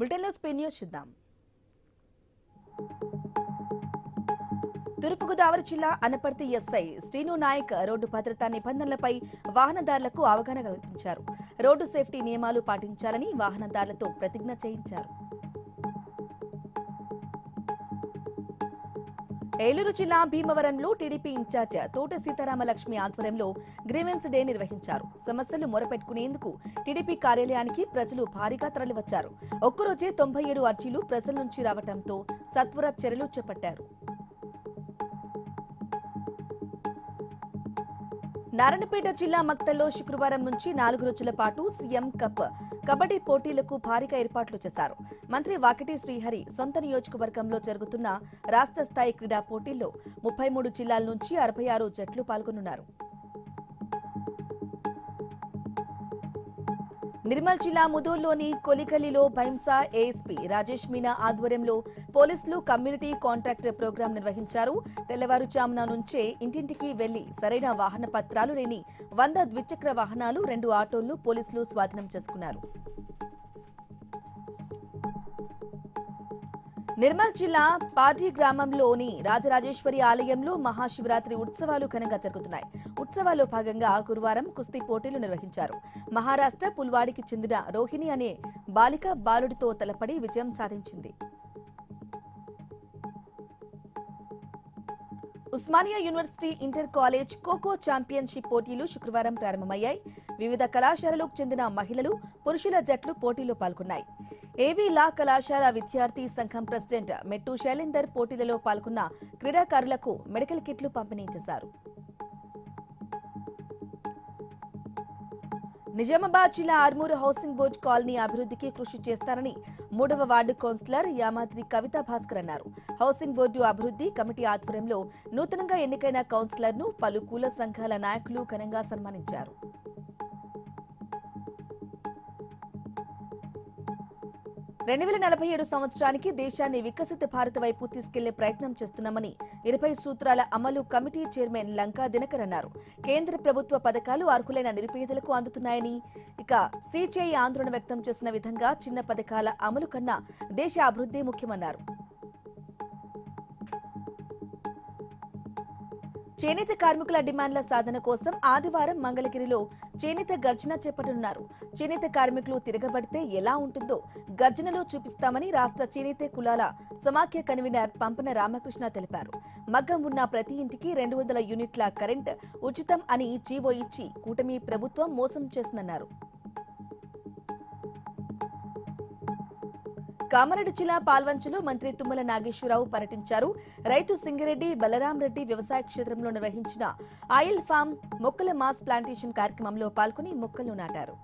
బులెటిన్లో Spain news చూద్దాం. తూర్పుగోదావరి జిల్లా అనపర్తి ఎస్ఐ శ్రీను నాయక్ రోడ్డు భద్రతా నిబంధనలపై వాహనదారులకు అవగాహన కల్పించారు. రోడ్డు సేఫ్టీ నియమాలు పాటించాలని వాహనదారులతో ప్రతిజ్ఞ చేయించారు. ఏలూరు జిల్లా భీమవరంలో టీడీపీ ఇన్ఛార్జ్ తోట సీతారామలక్ష్మి ఆధ్వర్యంలో గ్రీవెన్స్ డే నిర్వహించారు. సమస్యలు మొరపెట్టుకునేందుకు టీడీపీ కార్యాలయానికి ప్రజలు భారీగా తరలివచ్చారు. ఒక్కరోజే 97 అర్జీలు ప్రజల నుంచి రావడంతో సత్వర చర్యలు చేపట్టారు. నారాయణపేట జిల్లా మక్తల్లో శుక్రవారం నుంచి 4 రోజుల పాటు సీఎం కప్ కబడ్డీ పోటీలకు భారీగా ఏర్పాట్లు చేశారు. మంత్రి వాకిటి శ్రీహరి సొంత నియోజకవర్గంలో జరుగుతున్న రాష్ట్ర స్థాయి క్రీడా పోటీల్లో 33 జిల్లాల నుంచి 66 జట్లు పాల్గొనున్నారు. నిర్మల్ జిల్లా ముదూర్లోని కొలిగల్లిలో భైంసా ఏఎస్పీ రాజేష్ మీనా ఆధ్వర్యంలో పోలీసులు కమ్యూనిటీ కాంట్రాక్ట్ ప్రోగ్రాం నిర్వహించారు. తెల్లవారుజామున నుంచే ఇంటింటికి వెళ్లి సరైన వాహన పత్రాలు లేని 100 ద్విచక్ర వాహనాలు 2 ఆటోలను పోలీసులు స్వాధీనం చేసుకున్నారు. నిర్మల్ జిల్లా పాటి గ్రామంలోని రాజరాజేశ్వరి ఆలయంలో మహాశివరాత్రి ఉత్సవాలు ఘనంగా జరుగుతున్నాయి. ఉత్సవాల్లో భాగంగా గురువారం కుస్తీ పోటీలు నిర్వహించారు. మహారాష్ట్ర పుల్వాడికి చెందిన రోహిణి అనే బాలిక బాలుడితో తలపడి విజయం సాధించింది. Osmania university inter college kho kho championship పోటీలు శుక్రవారం ప్రారంభమయ్యాయి. వివిధ కళాశాలలకు చెందిన మహిళలు, పురుషుల జట్లు పోటీలో పాల్గొన్నాయి. ఏవీ లా కళాశాల విద్యార్థి సంఘం ప్రెసిడెంట్ మెట్టు శైలేందర్ పోటీలలో పాల్గొన్న క్రీడాకారులకు మెడికల్ కిట్లు పంపిణీ చేశారు. నిజామాబాద్ జిల్లా ఆర్మూరు హౌసింగ్ బోర్డు కాలనీ అభివృద్ధికి కృషి చేస్తారని 3వ వార్డు కౌన్సిలర్ యామాద్రి కవితా భాస్కర్ అన్నారు. హౌసింగ్ బోర్డు అభివృద్ధి కమిటీ ఆధ్వర్యంలో నూతనంగా ఎన్నికైన కౌన్సిలర్ను పలు కుల సంఘాల నాయకులు ఘనంగా సన్మానించారు. 2047 సంవత్సరానికి దేశాన్ని వికసిత భారత్ వైపు తీసుకెళ్లే ప్రయత్నం చేస్తున్నామని 20 సూత్రాల అమలు కమిటీ చైర్మన్ లంకా దినకర్ అన్నారు. కేంద్ర ప్రభుత్వ పథకాలు అర్హులైన నిరుపేదలకు అందుతున్నాయని, ఇక సిజేఐ ఆందోళన వ్యక్తం చేసిన విధంగా చిన్న పథకాల అమలు కన్నా దేశ అభివృద్ధి ముఖ్యమన్నారు. చేనేత కార్మికుల డిమాండ్ల సాధన కోసం ఆదివారం మంగళగిరిలో చేనేత గర్జన చేపట్టనున్నారు. చేనేత కార్మికులు తిరగబడితే ఎలా ఉంటుందో గర్జనలో చూపిస్తామని రాష్ట్ర చేనేత కులాల సమాఖ్య కన్వీనర్ పంపన రామకృష్ణ తెలిపారు. మగ్గం ఉన్న ప్రతి ఇంటికి 200 యూనిట్ల కరెంట్ ఉచితం అని జీవో ఇచ్చి కూటమి ప్రభుత్వం మోసం చేసిందన్నారు. కామారెడ్డి జిల్లా పాల్వంచలో మంత్రి తుమ్మల నాగేశ్వరరావు పర్యటించారు. రైతు సింగిరెడ్డి బలరాం రెడ్డి వ్యవసాయ క్షేత్రంలో నిర్వహించిన ఆయిల్ ఫామ్ మొక్కల మాస్ ప్లాంటేషన్ కార్యక్రమంలో పాల్గొని మొక్కలు నాటారు.